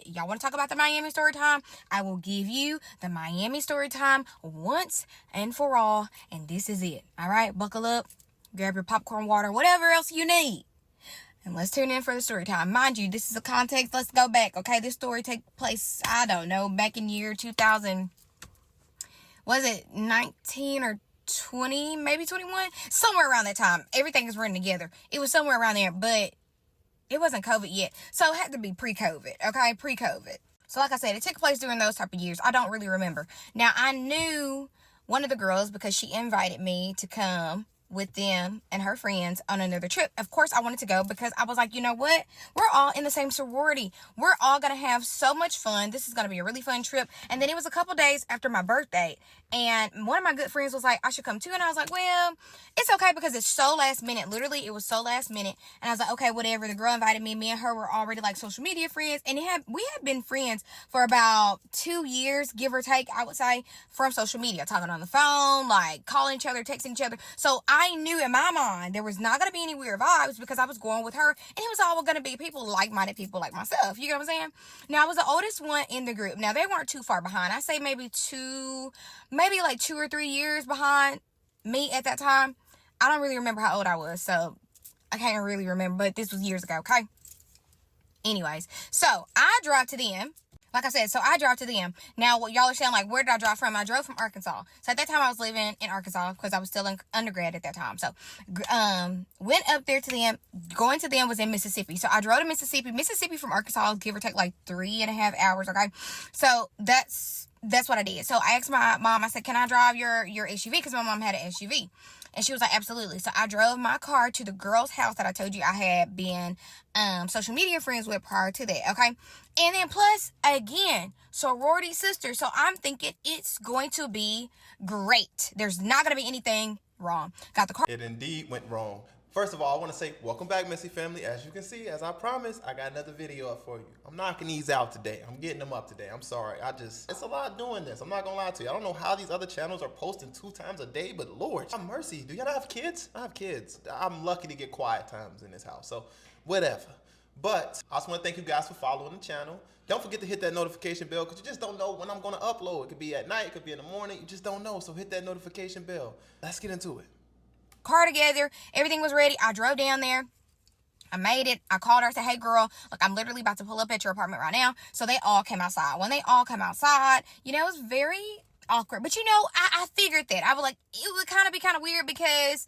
y'all want to talk about the Miami story time? I will give you the Miami story time once and for all. And this is it. All right, buckle up, grab your popcorn, water, whatever else you need. And let's tune in for the story time. Mind you, this is a context. Let's go back, okay? This story take place, I don't know, back in year 2000. Was it 19 or 20, maybe 21? Somewhere around that time. Everything is running together. It was somewhere around there, but it wasn't COVID yet. So it had to be pre-COVID, okay? Pre-COVID. So like I said, it took place during those type of years. I don't really remember. Now, I knew one of the girls because she invited me to come with them and her friends on another trip. Of course, I wanted to go because I was like, you know what? We're all in the same sorority. We're all going to have so much fun. This is going to be a really fun trip. And then it was a couple days after my birthday. And one of my good friends was like, I should come too. And I was like, well, it's okay because it's so last minute. Literally, it was so last minute. And I was like, okay, whatever. The girl invited me. Me and her were already like social media friends. And we had been friends for about 2 years, give or take, I would say, from social media. Talking on the phone, like calling each other, texting each other. So I knew in my mind there was not going to be any weird vibes because I was going with her. And it was all going to be people, like-minded people like myself. You get what I'm saying? Now, I was the oldest one in the group. Now, they weren't too far behind. I say maybe like 2 or 3 years behind me at that time. I don't really remember how old I was, so I can't really remember, but this was years ago, okay? Anyways, so I drive to them. Like I said, so I drive to them. Now, what y'all are saying, like, where did I drive from? I drove from Arkansas. So at that time, I was living in Arkansas because I was still in undergrad at that time. So, went up there to them. Going to them was in Mississippi. So I drove to Mississippi. Mississippi from Arkansas, give or take like 3.5 hours, okay? So that's what I did. So I asked my mom, I said, can I drive your SUV? Because my mom had an SUV. And she was like, absolutely. So I drove my car to the girl's house that I told you I had been social media friends with prior to that, okay? And then plus, again, sorority sister. So I'm thinking it's going to be great. There's not going to be anything wrong. Got the car. It indeed went wrong. First of all, I want to say welcome back, Messy family. As you can see, as I promised, I got another video up for you. I'm knocking these out today. I'm getting them up today. I'm sorry. It's a lot doing this. I'm not going to lie to you. I don't know how these other channels are posting 2 times a day, but Lord, have mercy. Do y'all have kids? I have kids. I'm lucky to get quiet times in this house. So whatever. But I just want to thank you guys for following the channel. Don't forget to hit that notification bell because you just don't know when I'm going to upload. It could be at night. It could be in the morning. You just don't know. So hit that notification bell. Let's get into it. Car together, everything was ready. I drove down there. I made it. I called her. I said, hey girl, look, I'm literally about to pull up at your apartment right now. So they all came outside. When they all come outside, it was very awkward. But I figured that. I was like, it would kind of be kind of weird because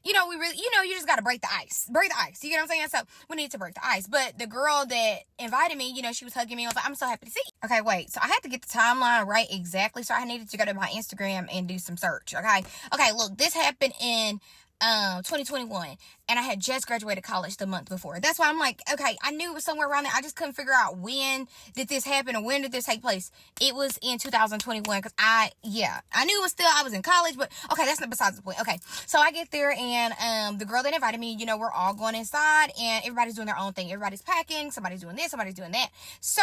we really, you just got to break the ice. Break the ice. You get what I'm saying? So we need to break the ice. But the girl that invited me, she was hugging me. I was like, I'm so happy to see you. Okay, wait. So I had to get the timeline right exactly. So I needed to go to my Instagram and do some search. Okay, look, this happened in 2021, and I had just graduated college the month before. That's why I'm like, okay, I knew it was somewhere around there. I just couldn't figure out when did this happen or when did this take place. It was in 2021 because I knew it was I was in college, but okay, that's not besides the point. Okay, so I get there and the girl that invited me, we're all going inside and everybody's doing their own thing. Everybody's packing, somebody's doing this, somebody's doing that. So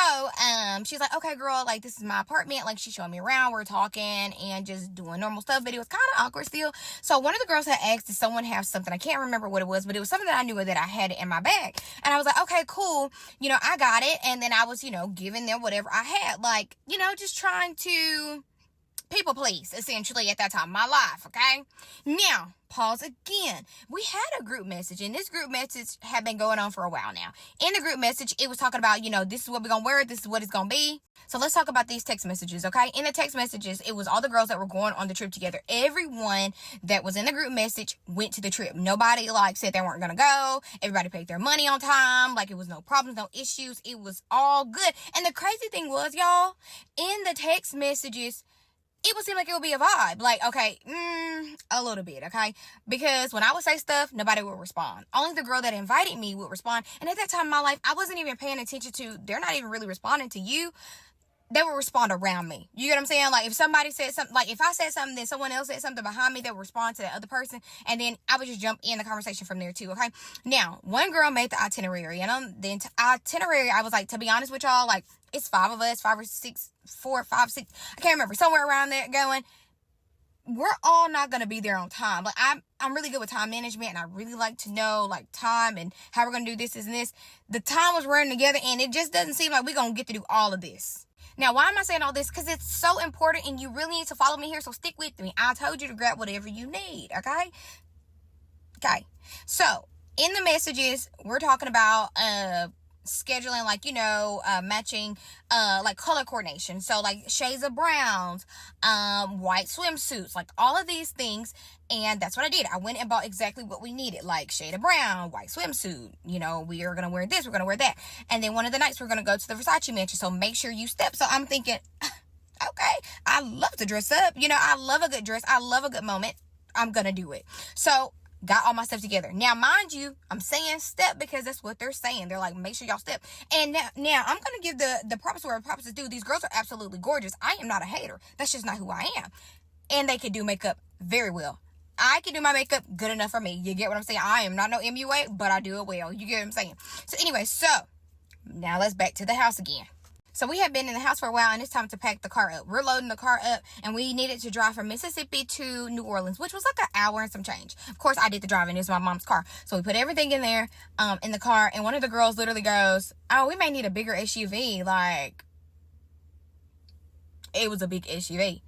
she's like, okay girl, like this is my apartment. Like she's showing me around, we're talking and just doing normal stuff, but it was kind of awkward still. So one of the girls had asked, did someone have something? I can't remember what it was, but it was something that I knew that I had it in my bag. And I was like, okay, cool. I got it. And then I was, giving them whatever I had, like, just trying to people please, essentially, at that time in my life, okay? Now, pause again. We had a group message, and this group message had been going on for a while now. In the group message, it was talking about, this is what we're going to wear, this is what it's going to be. So let's talk about these text messages, okay? In the text messages, it was all the girls that were going on the trip together. Everyone that was in the group message went to the trip. Nobody, said they weren't going to go. Everybody paid their money on time. It was no problems, no issues. It was all good. And the crazy thing was, y'all, in the text messages, it would seem like it would be a vibe. A little bit, okay? Because when I would say stuff, nobody would respond. Only the girl that invited me would respond. And at that time in my life, I wasn't even paying attention to, they're not even really responding to you. They would respond around me. You get what I'm saying? If somebody said something, if I said something, then someone else said something behind me, they would respond to the other person. And then I would just jump in the conversation from there too, okay? Now, one girl made the itinerary. And on the itinerary, I was like, to be honest with y'all, it's 5 of us, 5 or 6, 4, 5, 6. I can't remember. Somewhere around there going. we're all not going to be there on time. Like, I'm really good with time management, and I really like to know, like, time and how we're going to do this and this. The time was running together, and it just doesn't seem like we're going to get to do all of this. Now, why am I saying all this? Because it's so important, and you really need to follow me here, so stick with me. I told you to grab whatever you need, okay? Okay. So, in the messages, we're talking about scheduling, like, matching like color coordination, so like shades of browns, white swimsuits, like all of these things. And that's what I did. I went and bought exactly what we needed, like shade of brown, white swimsuit, we are gonna wear this, we're gonna wear that. And then one of the nights we're gonna go to the Versace mansion, so make sure you step. So I'm thinking, okay, I love to dress up, I love a good dress, I love a good moment, I'm gonna do it. So got all my stuff together. Now, mind you, I'm saying step because that's what they're saying. They're like, make sure y'all step. And now I'm going to give the props where props is due. These girls are absolutely gorgeous. I am not a hater. That's just not who I am. And they can do makeup very well. I can do my makeup good enough for me. You get what I'm saying? I am not no MUA, but I do it well. You get what I'm saying? So anyway, now let's back to the house again. So we have been in the house for a while, and it's time to pack the car up. We're loading the car up, and we needed to drive from Mississippi to New Orleans, which was like an hour and some change. Of course, I did the driving. It was my mom's car. So we put everything in there, in the car, and one of the girls literally goes, oh, we may need a bigger SUV. Like, it was a big SUV.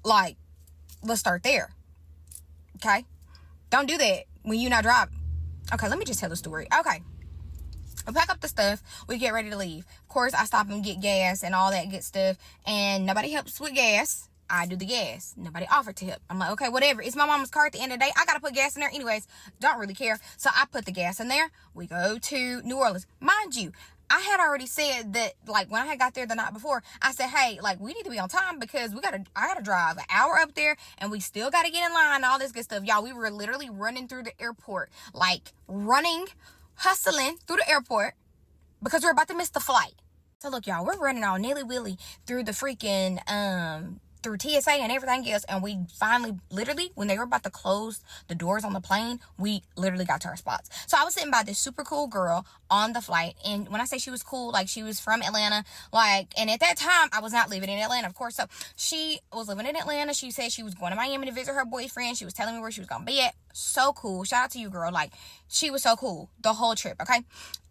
Like, let's start there. Okay? Don't do that when you're not driving. Okay, let me just tell the story. Okay. We pack up the stuff. We get ready to leave. Of course, I stop and get gas and all that good stuff. And nobody helps with gas. I do the gas. Nobody offered to help. I'm like, okay, whatever. It's my mama's car at the end of the day. I got to put gas in there anyways. Don't really care. So I put the gas in there. We go to New Orleans. Mind you, I had already said that, like, when I had got there the night before, I said, hey, like, we need to be on time because I got to drive an hour up there, and we still got to get in line and all this good stuff. Y'all, we were literally running through the airport, like, hustling through the airport because we're about to miss the flight. So look, y'all, we're running all nilly-willy through the freaking through TSA and everything else, and we finally, literally, when they were about to close the doors on the plane, we literally got to our spots. So I was sitting by this super cool girl on the flight, and when I say she was cool, like, she was from Atlanta, like, and at that time, I was not living in Atlanta, of course. So she was living in Atlanta. She said she was going to Miami to visit her boyfriend. She was telling me where she was gonna be at. So cool. Shout out to you, girl. Like, she was so cool the whole trip. Okay,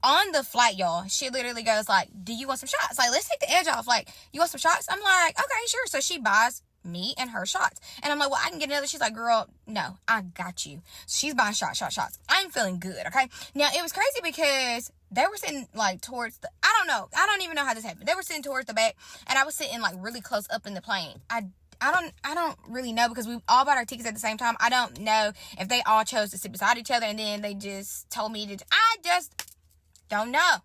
on the flight, y'all, she literally goes like, do you want some shots? Like, let's take the edge off. Like, you want some shots? I'm like, okay, sure. So she buys me and her shots, and I'm like, well, I can get another. She's like, girl, no, I got you. She's buying shots. I'm feeling good. Okay, now it was crazy because they were sitting like towards the, I don't even know how this happened. They were sitting towards the back, and I was sitting like really close up in the plane. I don't really know because we all bought our tickets at the same time. I don't know if they all chose to sit beside each other and then they just told me to. I just don't know.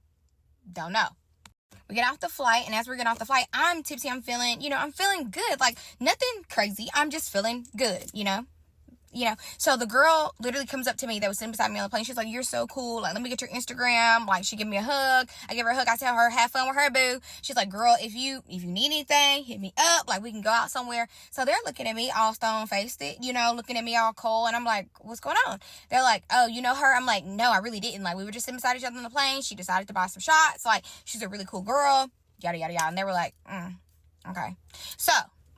We get off the flight, and as we're getting off the flight, I'm tipsy. I'm feeling good. Like, nothing crazy. I'm just feeling good, So the girl literally comes up to me that was sitting beside me on the plane. She's like, you're so cool. Like, let me get your Instagram. Like, she give me a hug. I give her a hug. I tell her, have fun with her boo. She's like, girl, if you need anything, hit me up. Like, we can go out somewhere. So they're looking at me all stone-faced, looking at me all cold. And I'm like, what's going on? They're like, oh, you know her? I'm like, no, I really didn't. Like, we were just sitting beside each other on the plane. She decided to buy some shots. Like, she's a really cool girl. Yada, yada, yada. And they were like, okay. So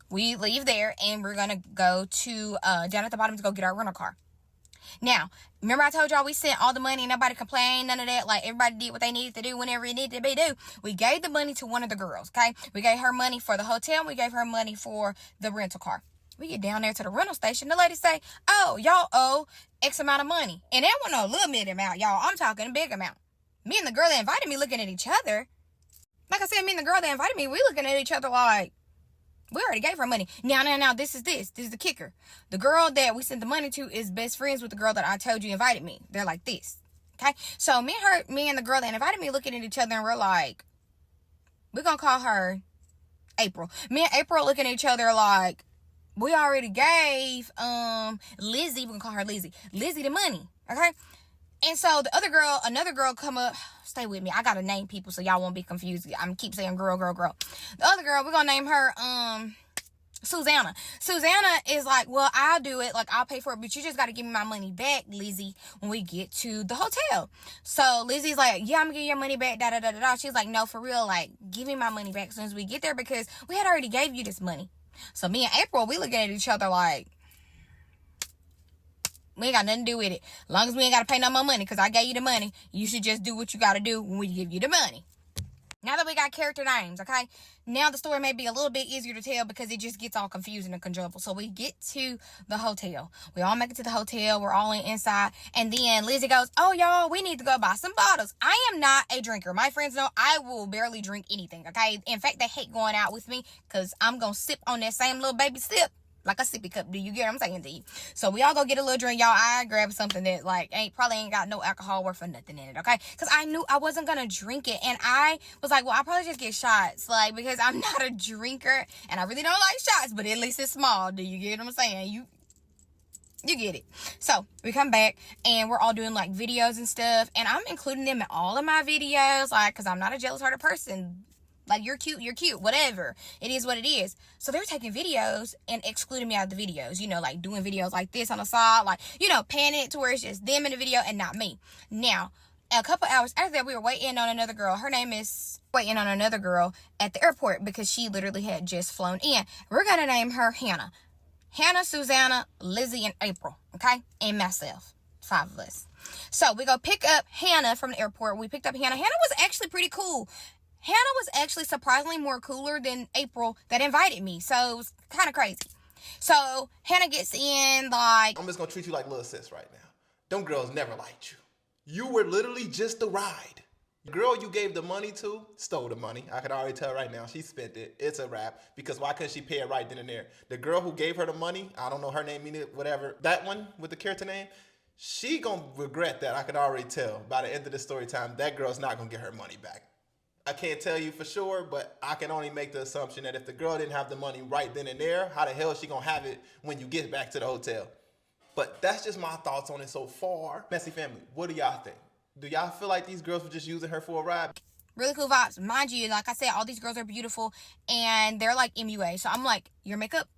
we leave there, and we're going to go to down at the bottom to go get our rental car. Now, remember I told y'all we sent all the money and nobody complained, none of that. Like, everybody did what they needed to do whenever it needed to be due. We gave the money to one of the girls, okay? We gave her money for the hotel. We gave her money for the rental car. We get down there to the rental station. The lady say, oh, y'all owe X amount of money. And that wasn't no little bit amount, y'all. I'm talking a big amount. Me and the girl that invited me looking at each other. Like I said, me and the girl that invited me, we looking at each other like, we already gave her money. Now, this is the kicker. The girl that we sent the money to is best friends with the girl that I told you invited me. They're like this. Okay? So me and the girl that invited me looking at each other, and we're like, we're going to call her April. Me and April looking at each other like, we already gave Lizzie, we can call her Lizzie the money. Okay? And so another girl come up. Stay with me. I gotta name people so y'all won't be confused. I'm keep saying girl. The other girl, we're gonna name her Susanna. Susanna is like, well, I'll do it. Like, I'll pay for it, but you just gotta give me my money back, Lizzie, when we get to the hotel. So Lizzie's like, yeah, I'm gonna give you your money back. Da. She's like, no, for real. Like, give me my money back as soon as we get there because we had already gave you this money. So me and April, we looking at each other like, we ain't got nothing to do with it. As long as we ain't got to pay no more money, because I gave you the money, you should just do what you got to do when we give you the money. Now that we got character names, okay? Now the story may be a little bit easier to tell because it just gets all confusing and conjumbled. So we get to the hotel. We all make it to the hotel. We're all inside. And then Lizzie goes, oh, y'all, we need to go buy some bottles. I am not a drinker. My friends know I will barely drink anything, okay? In fact, they hate going out with me because I'm going to sip on that same little baby sip. Like a sippy cup. Do you get what I'm saying to you? So we all go get a little drink, y'all. I grabbed something that like probably ain't got no alcohol worth for nothing in it, okay? Because I knew I wasn't gonna drink it, and I was like, well, I'll probably just get shots, like, because I'm not a drinker and I really don't like shots, but at least it's small. Do you get what I'm saying? You get it. So we come back and we're all doing like videos and stuff, and I'm including them in all of my videos, like, because I'm not a jealous hearted person. Like, you're cute, whatever. It is what it is. So they're taking videos and excluding me out of the videos. You know, like doing videos like this on the side. Like, you know, panning it to where it's just them in the video and not me. Now, a couple hours after that, we were waiting on another girl. Her name is waiting on another girl at the airport because she literally had just flown in. We're going to name her Hannah. Hannah, Susanna, Lizzie, and April. Okay? And myself. 5 of us. So we go pick up Hannah from the airport. We picked up Hannah. Hannah was actually pretty cool. Hannah was actually surprisingly more cooler than April that invited me. So it was kind of crazy. So Hannah gets in like... I'm just going to treat you like little sis right now. Them girls never liked you. You were literally just a ride. The girl you gave the money to stole the money. I could already tell right now. She spent it. It's a wrap. Because why couldn't she pay it right then and there? The girl who gave her the money, I don't know her name, whatever. That one with the character name, she going to regret that. I could already tell. By the end of the story time, that girl's not going to get her money back. I can't tell you for sure, but I can only make the assumption that if the girl didn't have the money right then and there, how the hell is she going to have it when you get back to the hotel? But that's just my thoughts on it so far. Messy family, what do y'all think? Do y'all feel like these girls were just using her for a ride? Really cool vibes. Mind you, like I said, all these girls are beautiful and they're like MUA. So I'm like, your makeup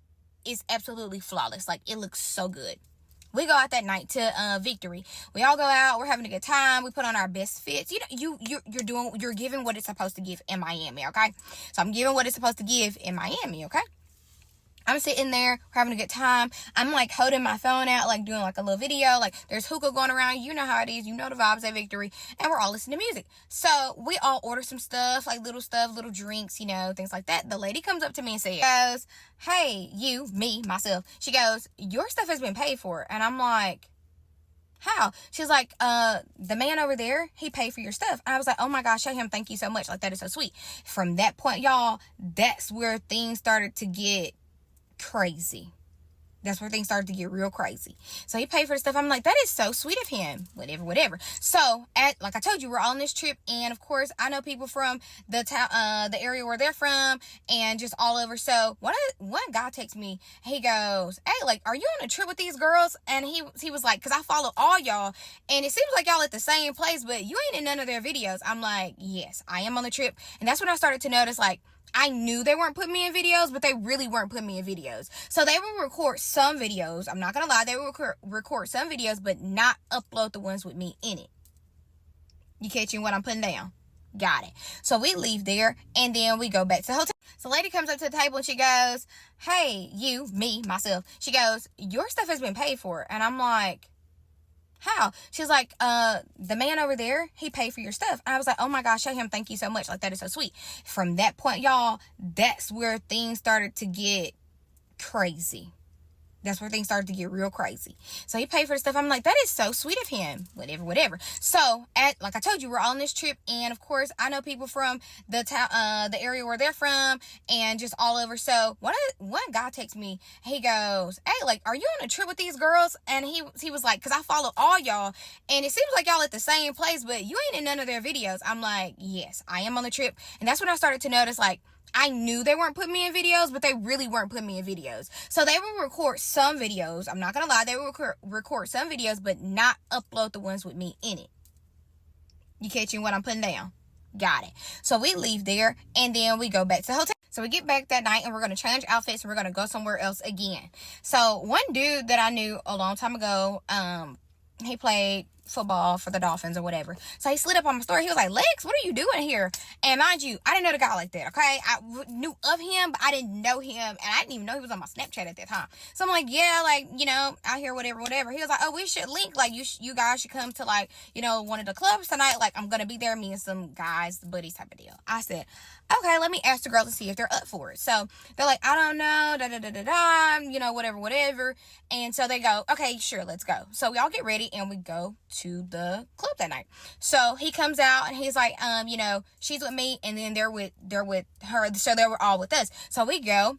is absolutely flawless. Like, it looks so good. We go out that night to Victory. We all go out. We're having a good time. We put on our best fits. You know, you're giving what it's supposed to give in Miami, okay? So I'm giving what it's supposed to give in Miami, okay? I'm sitting there, we're having a good time. I'm like holding my phone out, like doing like a little video. Like, there's hookah going around. You know how it is. You know the vibes at Victory. And we're all listening to music. So we all order some stuff, like little stuff, little drinks, you know, things like that. The lady comes up to me and says, hey, you, me, myself. She goes, your stuff has been paid for. And I'm like, how? She's like, the man over there, he paid for your stuff. And I was like, oh my gosh, show him, thank you so much. Like, that is so sweet. From that point, y'all, that's where things started to get crazy. That's where things started to get real crazy. So he paid for the stuff. I'm like, that is so sweet of him. Whatever. So, like I told you, we're on this trip, and of course, I know people from the area where they're from, and just all over. So one guy texts me. He goes, "Hey, like, are you on a trip with these girls?" And he was like, "Cause I follow all y'all, and it seems like y'all at the same place, but you ain't in none of their videos." I'm like, "Yes, I am on the trip," and that's when I started to notice, like, I knew they weren't putting me in videos, but they really weren't putting me in videos. So they would record some videos. I'm not going to lie. They would record some videos, but not upload the ones with me in it. You catching what I'm putting down? Got it. So we leave there, and then we go back to the hotel. So lady comes up to the table, and she goes, hey, you, me, myself. She goes, your stuff has been paid for. And I'm like, how? She's like, the man over there, he paid for your stuff. And I was like, oh my gosh, show him, thank you so much. Like, that is so sweet. From that point, y'all, that's where things started to get crazy. That's where things started to get real crazy. So he paid for the stuff. I'm like, that is so sweet of him. Whatever. So, like I told you, we're on this trip, and of course, I know people from the area where they're from, and just all over. So one guy texts me. He goes, "Hey, like, are you on a trip with these girls?" And he was like, "Cause I follow all y'all, and it seems like y'all at the same place, but you ain't in none of their videos." I'm like, "Yes, I am on the trip," and that's when I started to notice, like, I knew they weren't putting me in videos, but they really weren't putting me in videos. So they would record some videos. I'm not going to lie. They would record some videos, but not upload the ones with me in it. You catching what I'm putting down? Got it. So we leave there, and then we go back to the hotel. So we get back that night, and we're going to change outfits, and we're going to go somewhere else again. So one dude that I knew a long time ago, he played football for the Dolphins or whatever. So he slid up on my story. He was like, Lex, what are you doing here? And mind you, I didn't know the guy like that, okay? I knew of him, but I didn't know him. And I didn't even know he was on my Snapchat at that time. So I'm like, yeah, like, you know, out here, whatever. He was like, oh, we should link. Like, you guys should come to, like, you know, one of the clubs tonight. Like, I'm going to be there, me and some guys, buddies type of deal. I said, okay, let me ask the girls to see if they're up for it. So they're like, I don't know, you know, whatever. And so they go, okay, sure, let's go. So we all get ready and we go to the club that night. So he comes out and he's like, you know, she's with me and then they're with her. So they were all with us. So we go,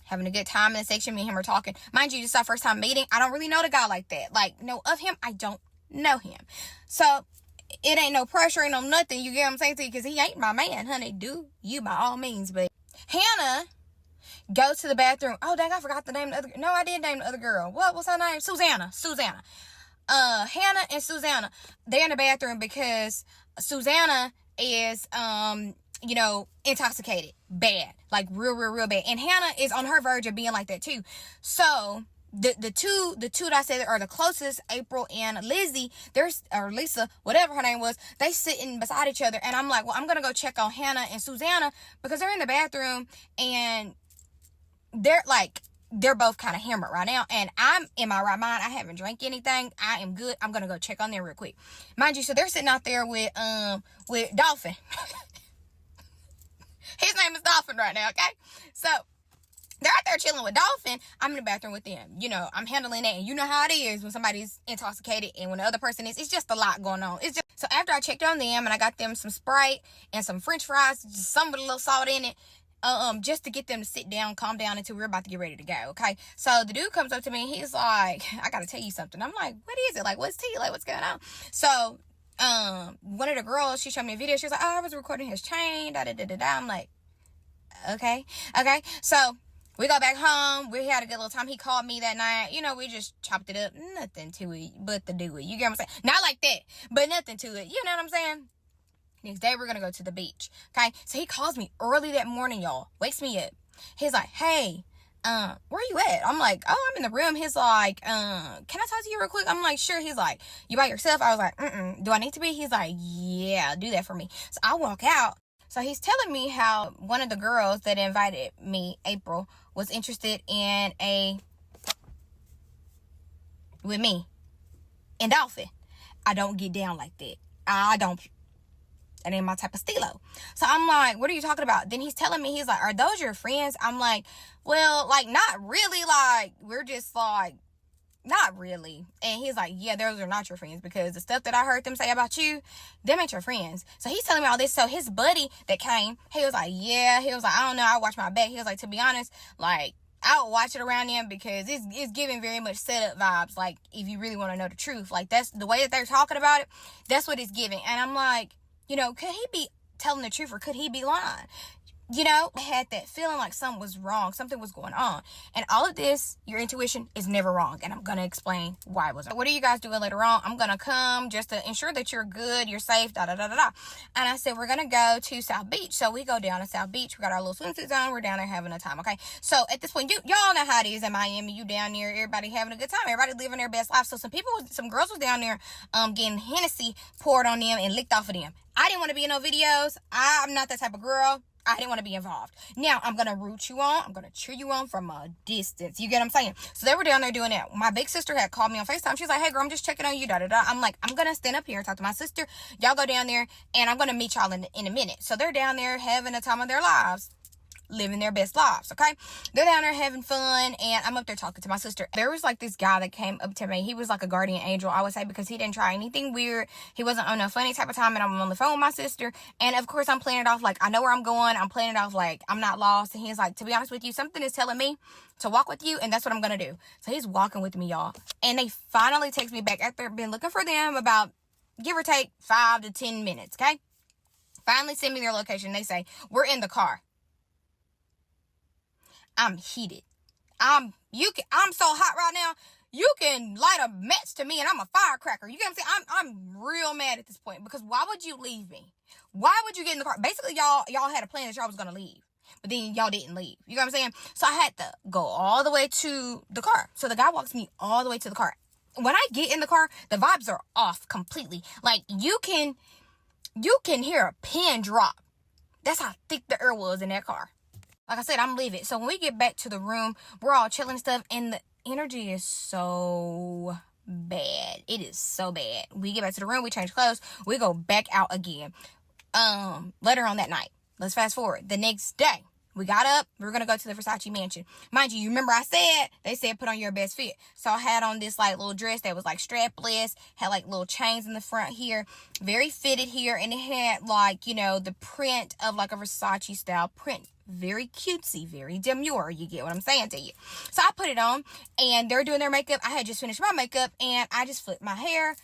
having a good time in the section. Me and him are talking. Mind you, this is our first time meeting. I don't really know the guy like that. Like, know of him, I don't know him. So it ain't no pressure, ain't no nothing. You get what I'm saying to you? Because he ain't my man, honey. Do you by all means. But Hannah goes to the bathroom. Oh, dang, I forgot the name of the other. No, I did name the other girl. What's her name? Susanna. Hannah and Susanna, they're in the bathroom because Susanna is, you know, intoxicated. Bad. Like, real bad. And Hannah is on her verge of being like that, too. So the two that I said are the closest, April and Lizzie, or Lisa, whatever her name was, they sitting beside each other. And I'm like, well, I'm going to go check on Hannah and Susanna because they're in the bathroom and they're both kind of hammered right now. And I'm in my right mind. I haven't drank anything. I am good. I'm going to go check on them real quick. Mind you, so they're sitting out there with Dolphin. His name is Dolphin right now, okay? So they're out there chilling with Dolphin. I'm in the bathroom with them. You know, I'm handling that. And you know how it is when somebody's intoxicated and when the other person is. It's just a lot going on. It's just so after I checked on them and I got them some Sprite and some French fries, just some with a little salt in it, just to get them to sit down, calm down until we're about to get ready to go. Okay. So the dude comes up to me and he's like, I gotta tell you something. I'm like, what is it? Like, what's tea? Like, what's going on? So one of the girls, she showed me a video. She was like, oh, I was recording his chain. I'm like, okay. So we go back home. We had a good little time. He called me that night. You know, we just chopped it up. Nothing to it but to do it. You get what I'm saying? Not like that, but nothing to it. You know what I'm saying? Next day, we're going to go to the beach. Okay? So he calls me early that morning, y'all. Wakes me up. He's like, hey, where you at? I'm like, oh, I'm in the room. He's like, can I talk to you real quick? I'm like, sure. He's like, you by yourself? I was like, do I need to be? He's like, yeah, do that for me. So I walk out. So he's telling me how one of the girls that invited me, April, was interested in with me and Dolphin. I don't get down like that. I don't. That ain't my type of stilo. So I'm like, what are you talking about? Then he's telling me, he's like, are those your friends? I'm like, well, like, not really. Like, we're just like, not really. And he's like, yeah, those are not your friends because the stuff that I heard them say about you, them ain't your friends. So he's telling me all this. So his buddy that came, he was like, yeah. He was like, I don't know. I watch my back. He was like, to be honest, like, I would watch it around them because it's giving very much setup vibes. Like, if you really want to know the truth, like, that's the way that they're talking about it. That's what it's giving. And I'm like, you know, could he be telling the truth or could he be lying? You know, I had that feeling like something was wrong. Something was going on. And all of this, your intuition is never wrong. And I'm going to explain why it was wrong. What are you guys doing later on? I'm going to come just to ensure that you're good, you're safe, And I said, we're going to go to South Beach. So we go down to South Beach. We got our little swimsuits on. We're down there having a time, okay? So at this point, y'all know how it is in Miami. You down there, everybody having a good time. Everybody living their best life. So some girls was down there getting Hennessy poured on them and licked off of them. I didn't want to be in no videos. I'm not that type of girl. I didn't want to be involved. Now, I'm going to root you on. I'm going to cheer you on from a distance. You get what I'm saying? So they were down there doing that. My big sister had called me on FaceTime. She's like, hey, girl, I'm just checking on you. I'm like, I'm going to stand up here and talk to my sister. Y'all go down there, and I'm going to meet y'all in a minute. So they're down there having a time of their lives. Living their best lives, okay? They're down there having fun, and I'm up there talking to my sister. There was like this guy that came up to me. He was like a guardian angel, I would say, because he didn't try anything weird. He wasn't on a funny type of time, and I'm on the phone with my sister. And of course, I'm playing it off like I know where I'm going. I'm playing it off like I'm not lost. And he's like, to be honest with you, something is telling me to walk with you, and that's what I'm gonna do. So he's walking with me, y'all. And they finally text me back after I've been looking for them about give or take 5 to 10 minutes, okay? Finally send me their location. They say, we're in the car. I'm heated. I'm so hot right now. You can light a match to me and I'm a firecracker. You get what I'm saying? I'm real mad at this point because why would you leave me? Why would you get in the car? Basically, y'all had a plan that y'all was going to leave, but then y'all didn't leave. You get what I'm saying? So I had to go all the way to the car. So the guy walks me all the way to the car. when I get in the car, the vibes are off completely. Like, you can hear a pin drop. That's how thick the air was in that car. Like I said, I'm leaving. So when we get back to the room, we're all chilling and stuff, and the energy is so bad. It is so bad. We get back to the room, we change clothes, we go back out again. Later on that night, let's fast forward. The next day, we got up. We were going to go to the Versace mansion. Mind you, remember they said put on your best fit. So I had on this like little dress that was like strapless, had like little chains in the front here, very fitted here, and it had like, you know, the print of like a Versace style print. Very cutesy, very demure. You get what I'm saying to you. So I put it on, and they're doing their makeup. I had just finished my makeup, and I just flipped my hair.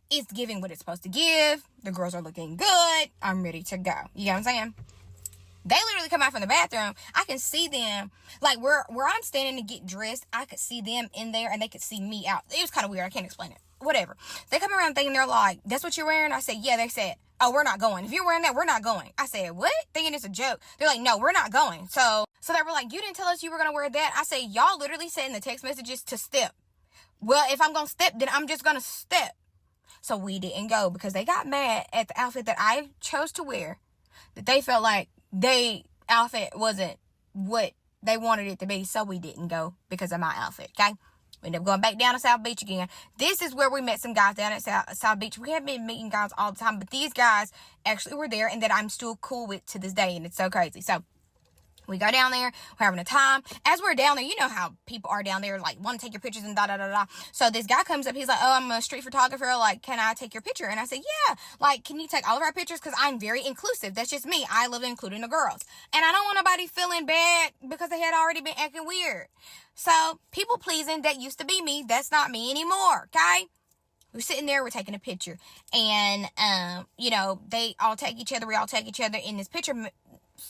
It's giving what it's supposed to give. The girls are looking good. I'm ready to go. You get what I'm saying? They literally come out from the bathroom. I can see them, like where I'm standing to get dressed, I could see them in there, and they could see me out. It was kind of weird. I can't explain it. Whatever. They come around thinking, they're like, that's what you're wearing? I said, yeah. They said, oh, we're not going. If you're wearing that, we're not going. I said, what? Thinking it's a joke. They're like, no, we're not going. So they were like, you didn't tell us you were going to wear that? I said, y'all literally said in the text messages to step. Well, if I'm going to step, then I'm just going to step. So we didn't go because they got mad at the outfit that I chose to wear. That they felt like they outfit wasn't what they wanted it to be, so we didn't go because of my outfit. Okay, we ended up going back down to South Beach again. This is where we met some guys down at South Beach. We have been meeting guys all the time, but these guys actually were there and that I'm still cool with to this day, and it's so crazy. So we go down there, we're having a time. As we're down there, you know how people are down there, like, want to take your pictures and da-da-da-da. So this guy comes up, he's like, oh, I'm a street photographer, like, can I take your picture? And I said, yeah, like, can you take all of our pictures? Because I'm very inclusive. That's just me. I love including the girls. And I don't want nobody feeling bad because they had already been acting weird. So, people pleasing, that used to be me. That's not me anymore, okay? We're sitting there, we're taking a picture. And, you know, they all tag each other, we all tag each other in this picture,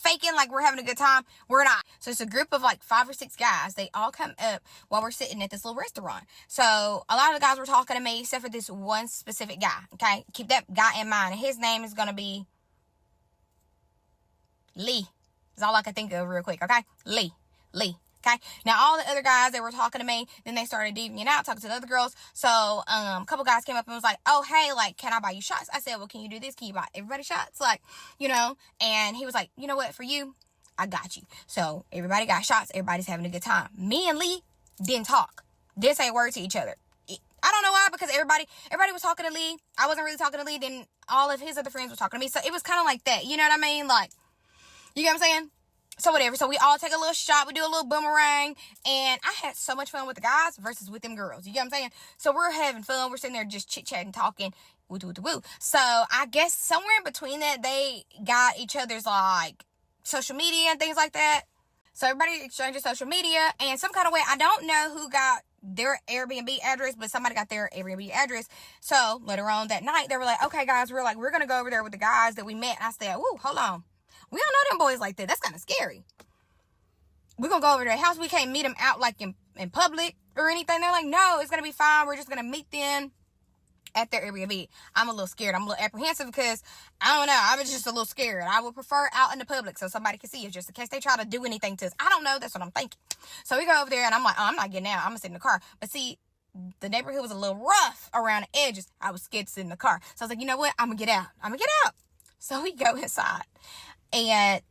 faking like we're having a good time. We're not. So it's a group of like 5 or 6 guys. They all come up while we're sitting at this little restaurant. So a lot of the guys were talking to me except for this one specific guy. Okay, keep that guy in mind. His name is gonna be Lee. That's all I can think of real quick. Okay, Lee. Okay, now all the other guys that were talking to me, then they started deviating out, talking to the other girls. So a couple guys came up and was like, oh, hey, like, can I buy you shots? I said, well, can you do this? Can you buy everybody shots? Like, you know, and he was like, you know what, for you, I got you. So everybody got shots. Everybody's having a good time. Me and Lee didn't talk. Didn't say a word to each other. I don't know why, because everybody was talking to Lee. I wasn't really talking to Lee. Then all of his other friends were talking to me. So it was kind of like that. You know what I mean? Like, you get what I'm saying? So whatever. So we all take a little shot. We do a little boomerang. And I had so much fun with the guys versus with them girls. You get what I'm saying? So we're having fun. We're sitting there just chit-chatting, talking. Woo. So I guess somewhere in between that, they got each other's, like, social media and things like that. So everybody exchanges social media. And some kind of way, I don't know who got their Airbnb address, but somebody got their Airbnb address. So later on that night, they were like, okay, guys, we're going to go over there with the guys that we met. And I said, ooh, hold on. We don't know them boys like that. That's kind of scary. We're going to go over to their house. We can't meet them out like in public or anything. They're like, no, it's going to be fine. We're just going to meet them at their Airbnb. I'm a little scared. I'm a little apprehensive because, I don't know, I was just a little scared. I would prefer out in the public so somebody can see us just in case they try to do anything to us. I don't know. That's what I'm thinking. So we go over there and I'm like, oh, I'm not getting out. I'm going to sit in the car. But see, the neighborhood was a little rough around the edges. I was scared to sit in the car. So I was like, you know what? I'm going to get out. So we go inside. And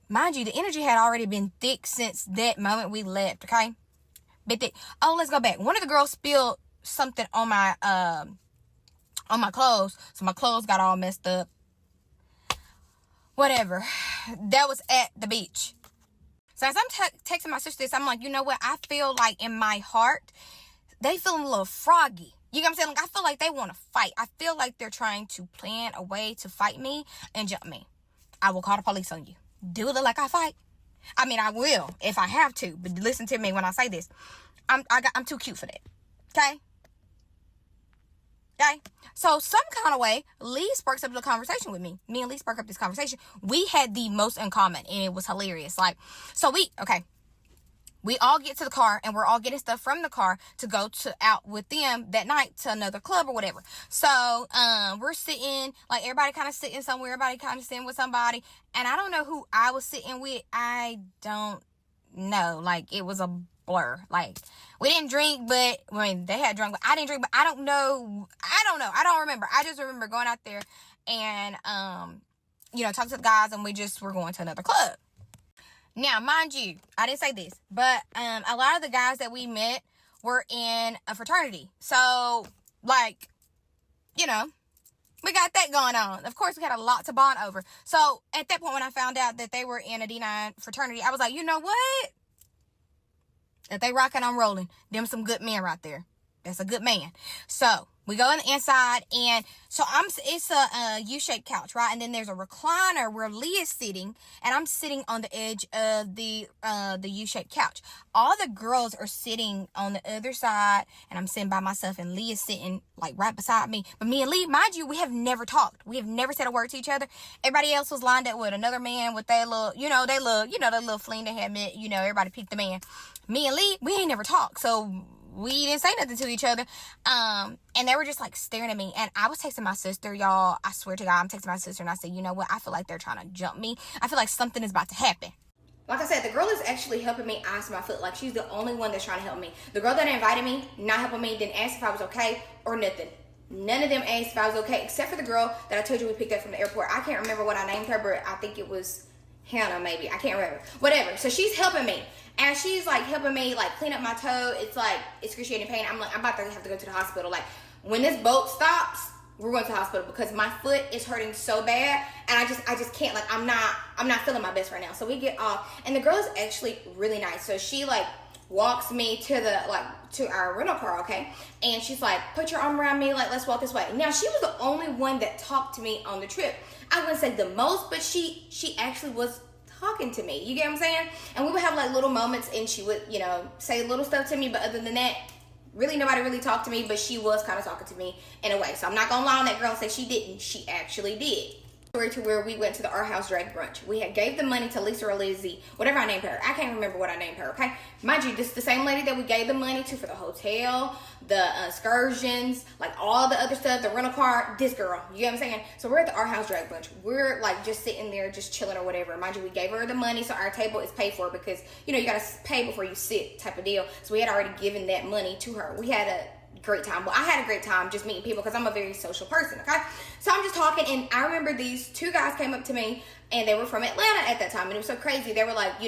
mind you, the energy had already been thick since that moment we left, okay? But let's go back. One of the girls spilled something on my clothes, so my clothes got all messed up. Whatever. That was at the beach. So as I'm texting my sister this, I'm like, you know what? I feel like in my heart, they feeling a little froggy. You know what I'm saying? Like, I feel like they want to fight. I feel like they're trying to plan a way to fight me and jump me. I will call the police on you. Do it look like I fight? I mean, I will if I have to. But listen to me when I say this. I'm too cute for that. Okay? So some kind of way, Lee sparks up the conversation with me. Me and Lee sparked up this conversation. We had the most in common, and it was hilarious. Like, so we all get to the car and we're all getting stuff from the car to go out with them that night to another club or whatever. So, we're sitting, like, everybody kind of sitting somewhere, everybody kind of sitting with somebody. And I don't know who I was sitting with. I don't know. Like, it was a blur. Like, we didn't drink, but, I mean, they had drunk, but I didn't drink, but I don't know. I don't remember. I just remember going out there and, talk to the guys, and we just were going to another club. Now, mind you, I didn't say this, but, a lot of the guys that we met were in a fraternity. So, like, we got that going on. Of course, we had a lot to bond over. So, at that point, when I found out that they were in a D9 fraternity, I was like, you know what? If they rocking, I'm rolling. Them some good men right there. That's a good man. So, we go in the inside, and so it's a U-shaped couch, right? And then there's a recliner where Leah's sitting, and I'm sitting on the edge of the U-shaped couch. All the girls are sitting on the other side, and I'm sitting by myself, and Leah's sitting like right beside me. But me and Lee, mind you, we have never talked. We have never said a word to each other. Everybody else was lined up with another man with their little, that little fling they had met. Everybody picked the man. Me and Lee, we ain't never talked. So we didn't say nothing to each other. And they were just like staring at me. And I was texting my sister, y'all. I swear to God, I'm texting my sister, and I said, you know what? I feel like they're trying to jump me. I feel like something is about to happen. Like I said, the girl is actually helping me ice my foot. Like, she's the only one that's trying to help me. The girl that invited me, not helping me, didn't ask if I was okay or nothing. None of them asked if I was okay, except for the girl that I told you we picked up from the airport. I can't remember what I named her, but I think it was Hannah, maybe. I can't remember. Whatever. So she's helping me. And she's like helping me like clean up my toe. It's like excruciating pain. I'm about to have to go to the hospital. Like, when this boat stops, we're going to the hospital because my foot is hurting so bad, and I just can't. Like, I'm not feeling my best right now. So we get off, and the girl is actually really nice. So she like walks me to our rental car, okay? And she's like, put your arm around me, like, let's walk this way. Now, she was the only one that talked to me on the trip. I wouldn't say the most, but she actually was talking to me. You get what I'm saying? And we would have like little moments, and she would, say little stuff to me, but other than that, really nobody really talked to me, but she was kind of talking to me in a way. So I'm not gonna lie on that girl and say she didn't. She actually did. To where we went to the Our House Drag Brunch. We gave the money to Lisa or Lizzie, whatever I named her. I can't remember what I named her, okay? Mind you, this is the same lady that we gave the money to for the hotel, the excursions, like all the other stuff, the rental car, this girl. You know what I'm saying? So we're at the Our House Drag Brunch. We're like just sitting there, just chilling or whatever. Mind you, we gave her the money, so our table is paid for because, you gotta pay before you sit type of deal. So we had already given that money to her. We had a great time. Well, I had a great time just meeting people because I'm a very social person, okay? So I'm just talking, and I remember these two guys came up to me, and they were from Atlanta at that time, and it was so crazy. They were like,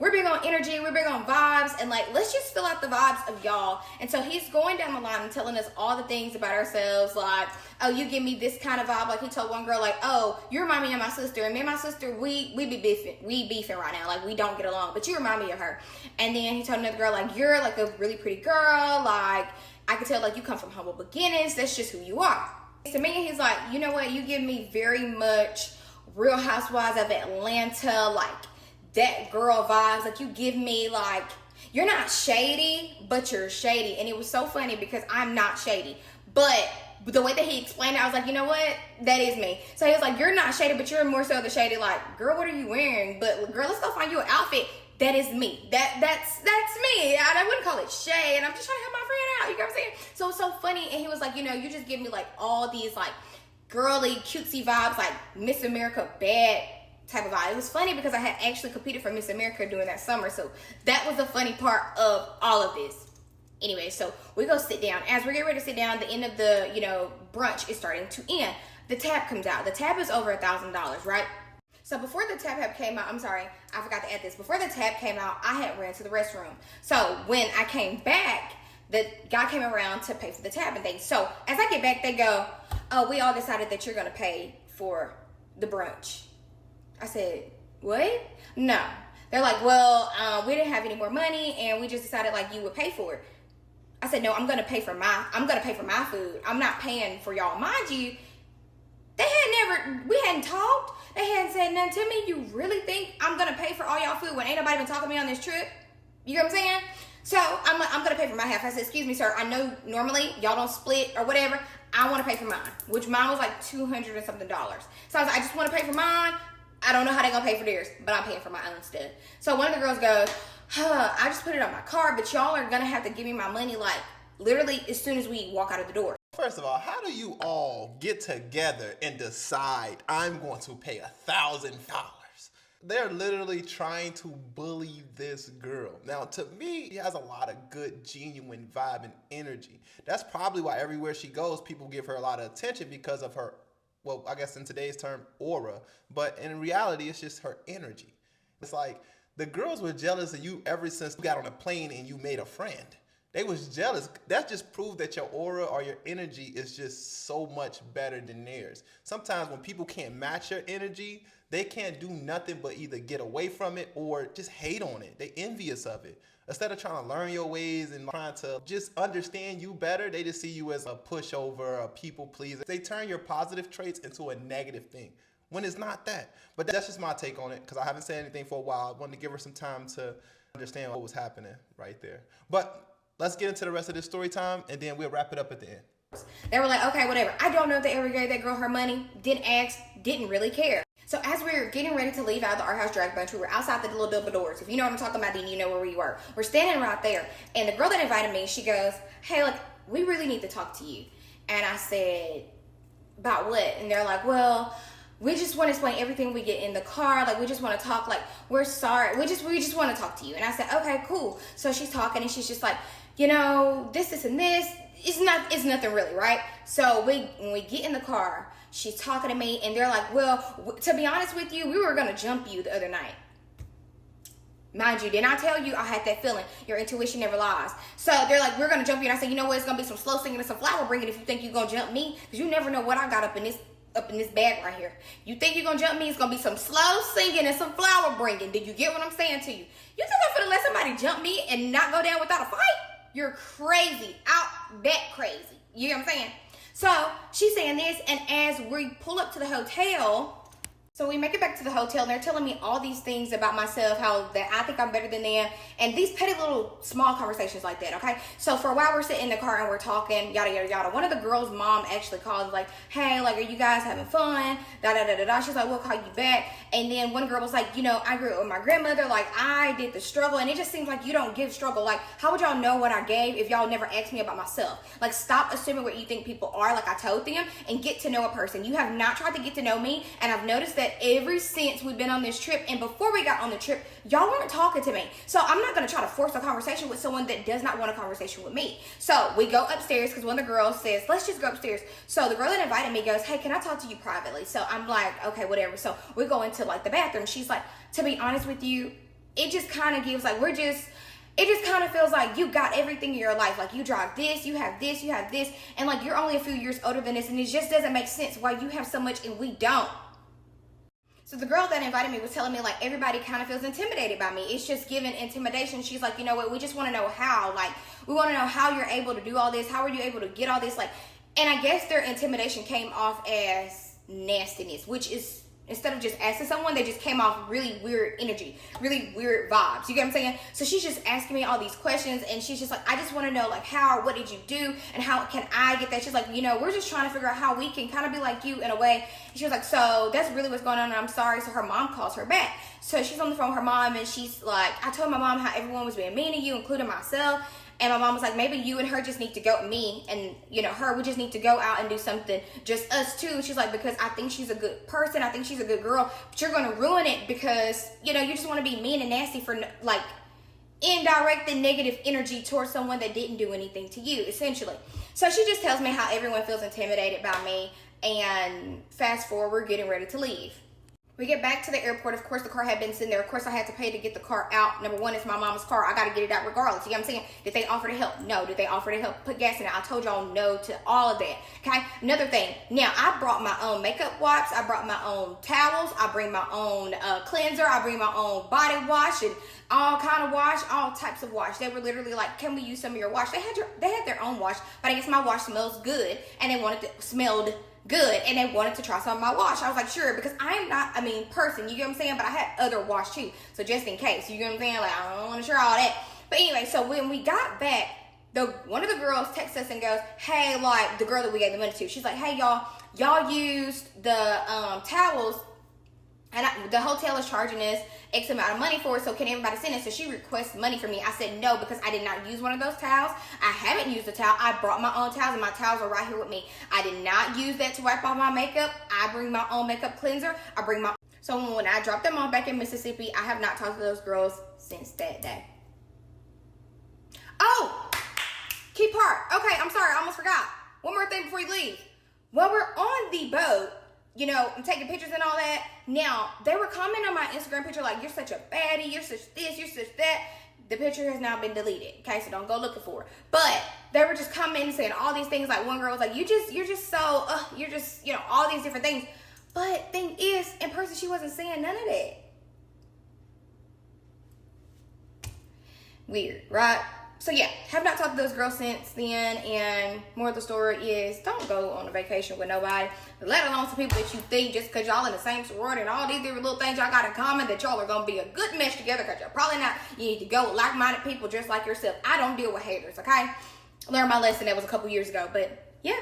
we're big on energy, we're big on vibes, and like, let's just fill out the vibes of y'all. And so he's going down the line and telling us all the things about ourselves, like, oh, you give me this kind of vibe. Like, he told one girl, like, oh, you remind me of my sister, and me and my sister, we be beefing right now, like, we don't get along, but you remind me of her. And then he told another girl, like, you're like a really pretty girl, like, I can tell, like, you come from humble beginnings. That's just who you are. To me, he's like, you know what? You give me very much Real Housewives of Atlanta, like, that girl vibes. Like, you give me, like, you're not shady, but you're shady. And it was so funny because I'm not shady. But the way that he explained it, I was like, you know what? That is me. So he was like, you're not shady, but you're more so the shady, like, girl, what are you wearing? But, girl, let's go find you an outfit. That is me. That's me. I wouldn't call it shade. And I'm just trying to help my friend out. You know what I'm saying? So it's so funny. And he was like, you just give me like all these like girly, cutesy vibes, like Miss America bad type of vibe. It was funny because I had actually competed for Miss America during that summer. So that was the funny part of all of this. Anyway, so we go sit down. As we're getting ready to sit down, the end of the, brunch is starting to end. The tab comes out. The tab is over $1,000, right? So before the tab came out, I'm sorry, I forgot to add this. Before the tab came out, I had ran to the restroom. So when I came back, the guy came around to pay for the tab and things. So as I get back, they go, oh, we all decided that you're going to pay for the brunch. I said, what? No. They're like, well, we didn't have any more money, and we just decided like you would pay for it. I said, no, I'm going to pay for my food. I'm not paying for y'all. Mind you, we hadn't talked. They hadn't said nothing to me. You really think I'm going to pay for all y'all food when ain't nobody been talking to me on this trip? You know what I'm saying? So I'm like, I'm going to pay for my half. I said, excuse me, sir. I know normally y'all don't split or whatever. I want to pay for mine, which mine was like $200 and something. So I was like, I just want to pay for mine. I don't know how they're going to pay for theirs, but I'm paying for my own stuff. So one of the girls goes, I just put it on my card, but y'all are going to have to give me my money like literally as soon as we walk out of the door. First of all, how do you all get together and decide I'm going to pay $1,000? They're literally trying to bully this girl. Now, to me, she has a lot of good, genuine vibe and energy. That's probably why everywhere she goes, people give her a lot of attention because of her, well, I guess in today's term, aura. But in reality, it's just her energy. It's like the girls were jealous of you ever since you got on a plane and you made a friend. They was jealous. That just proved that your aura or your energy is just so much better than theirs. Sometimes when people can't match your energy, they can't do nothing but either get away from it or just hate on it. They envious of it. Instead of trying to learn your ways and trying to just understand you better, they just see you as a pushover, a people pleaser. They turn your positive traits into a negative thing when it's not that. But that's just my take on it because I haven't said anything for a while. I wanted to give her some time to understand what was happening right there. But let's get into the rest of this story time, and then we'll wrap it up at the end. They were like, okay, whatever. I don't know if they ever gave that girl her money. Didn't ask. Didn't really care. So as we were getting ready to leave out of the Art House Drag Bunch, we were outside the little double doors. If you know what I'm talking about, then you know where we were. We're standing right there. And the girl that invited me, she goes, hey, look, we really need to talk to you. And I said, about what? And they're like, well, we just want to explain everything we get in the car. Like, we just want to talk. Like, we're sorry. We just want to talk to you. And I said, okay, cool. So she's talking and she's just like, you know, this, and this. It's nothing really, right? So when we get in the car, she's talking to me and they're like, well, to be honest with you, we were going to jump you the other night. Mind you, didn't I tell you I had that feeling? Your intuition never lies. So they're like, we're going to jump you. And I said, you know what? It's going to be some slow singing and some flower bringing if you think you're going to jump me. Because you never know what I got up in this bag right here. You think you're going to jump me? It's going to be some slow singing and some flower bringing. Did you get what I'm saying to you? You think I'm going to let somebody jump me and not go down without a fight? You're crazy. Out that crazy. You know what I'm saying? So she's saying this, and as we pull up to the hotel, so we make it back to the hotel, and they're telling me all these things about myself, how that I think I'm better than them, and these petty little small conversations like that, okay? So for a while, we're sitting in the car, and we're talking, yada, yada, yada. One of the girls' mom actually called, like, hey, like, are you guys having fun? Da-da-da-da-da. She's like, we'll call you back. And then one girl was like, you know, I grew up with my grandmother. Like, I did the struggle, and it just seems like you don't give struggle. Like, how would y'all know what I gave if y'all never asked me about myself? Like, stop assuming what you think people are, like I told them, and get to know a person. You have not tried to get to know me, and I've noticed that ever since we've been on this trip, and before we got on the trip, y'all weren't talking to me. So I'm not going to try to force a conversation with someone that does not want a conversation with me. So we go upstairs because one of the girls says, let's just go upstairs. So the girl that invited me goes, hey, can I talk to you privately? So I'm like, okay, whatever. So we go into like the bathroom. She's like, to be honest with you, it just kind of gives like, it just kind of feels like you got everything in your life. Like, you drive this, you have this, and like, you're only a few years older than this, and it just doesn't make sense why you have so much and we don't. So the girl that invited me was telling me, like, everybody kind of feels intimidated by me. It's just given intimidation. She's like, you know what, we just want to know how. Like, we want to know how you're able to do all this. How are you able to get all this? Like, and I guess their intimidation came off as nastiness, which is, instead of just asking someone, they just came off really weird energy, really weird vibes. You get what I'm saying? So she's just asking me all these questions, and she's just like, I just want to know, like, how, what did you do, and how can I get that? She's like, you know, we're just trying to figure out how we can kind of be like you in a way. And she was like, so that's really what's going on, and I'm sorry. So her mom calls her back. So she's on the phone with her mom, and she's like, I told my mom how everyone was being mean to you, including myself. And my mom was like, maybe you and her just need to go, me and, you know, her, we just need to go out and do something, just us two. She's like, because I think she's a good person. I think she's a good girl. But you're going to ruin it because, you know, you just want to be mean and nasty for, like, indirect and negative energy towards someone that didn't do anything to you, essentially. So she just tells me how everyone feels intimidated by me. And fast forward, we're getting ready to leave. We get back to the airport. Of course, the car had been sitting there. Of course, I had to pay to get the car out. Number one, it's my mama's car. I got to get it out regardless. You know what I'm saying? Did they offer to help? No. Did they offer to help put gas in it? I told y'all no to all of that. Okay? Another thing. Now, I brought my own makeup wipes. I brought my own towels. I bring my own cleanser. I bring my own body wash and all kind of wash, all types of wash. They were literally like, can we use some of your wash? They had their own wash, but I guess my wash smells good, and they wanted it smelled good, and they wanted to try some of my wash. I was like, sure, because I'm not a mean person, you get what I'm saying? But I had other wash too, so just in case, you get what I'm saying? Like, I don't want to share all that. But anyway, so when we got back, one of the girls texts us and goes, hey, like, the girl that we gave the money to, she's like, hey, y'all used the towels, and the hotel is charging us X amount of money for it, so can everybody send it? So she requests money from me. I said no, because I did not use one of those towels. I haven't used a towel. I brought my own towels, and my towels are right here with me. I did not use that to wipe off my makeup. I bring my own makeup cleanser. I bring my So when I dropped them off back in Mississippi, I have not talked to those girls since that day. Oh, key part. Okay, I'm sorry, I almost forgot. One more thing before you leave. While we're on the boat, you know, I'm taking pictures and all that. Now, they were commenting on my Instagram picture like, you're such a baddie, you're such this, you're such that. The picture has now been deleted, okay? So don't go looking for it. But they were just commenting saying all these things. Like one girl was like, you're just so, you're just, you know, all these different things. But thing is, in person, she wasn't saying none of that. Weird, right? So yeah, have not talked to those girls since then, and more of the story is don't go on a vacation with nobody, let alone some people that you think just because y'all in the same sorority and all these different little things y'all got in common that y'all are going to be a good mesh together, because you're probably not. You need to go with like-minded people just like yourself. I don't deal with haters, okay? Learned my lesson. That was a couple years ago, but yeah.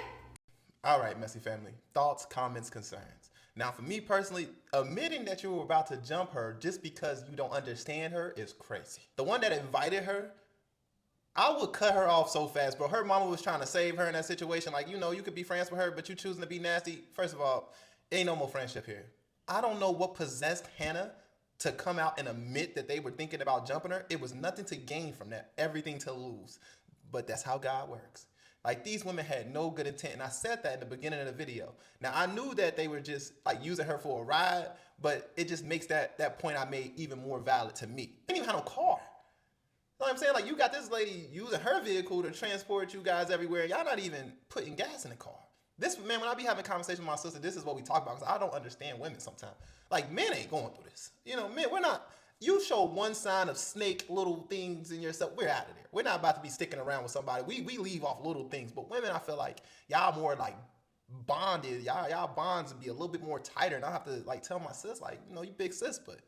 All right, Messy family. Thoughts, comments, concerns. Now, for me personally, admitting that you were about to jump her just because you don't understand her is crazy. The one that invited her, I would cut her off so fast, bro. Her mama was trying to save her in that situation. Like, you know, you could be friends with her, but you choosing to be nasty. First of all, ain't no more friendship here. I don't know what possessed Hannah to come out and admit that they were thinking about jumping her. It was nothing to gain from that, everything to lose. But that's how God works. Like, these women had no good intent, and I said that in the beginning of the video. Now, I knew that they were just, like, using her for a ride, but it just makes that point I made even more valid to me. They didn't even have no car. You know what I'm saying? Like, you got this lady using her vehicle to transport you guys everywhere. Y'all not even putting gas in the car. This, man, when I be having conversations with my sister, this is what we talk about, because I don't understand women sometimes. Like, men ain't going through this. You know, men, we're not. You show one sign of snake little things in yourself, we're out of there. We're not about to be sticking around with somebody. We leave off little things. But women, I feel like y'all more like bonded. Y'all bonds would be a little bit more tighter. And I have to like tell my sis, like, you know, you big sis, but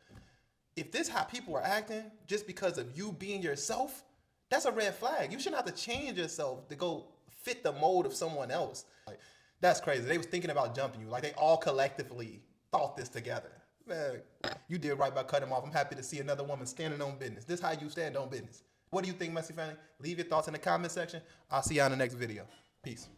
if this how people are acting just because of you being yourself, that's a red flag. You shouldn't have to change yourself to go fit the mold of someone else. Like, that's crazy. They was thinking about jumping you. Like, they all collectively thought this together. Man, you did right by cutting him off. I'm happy to see another woman standing on business. This is how you stand on business. What do you think, Messy family? Leave your thoughts in the comment section. I'll see you on the next video. Peace.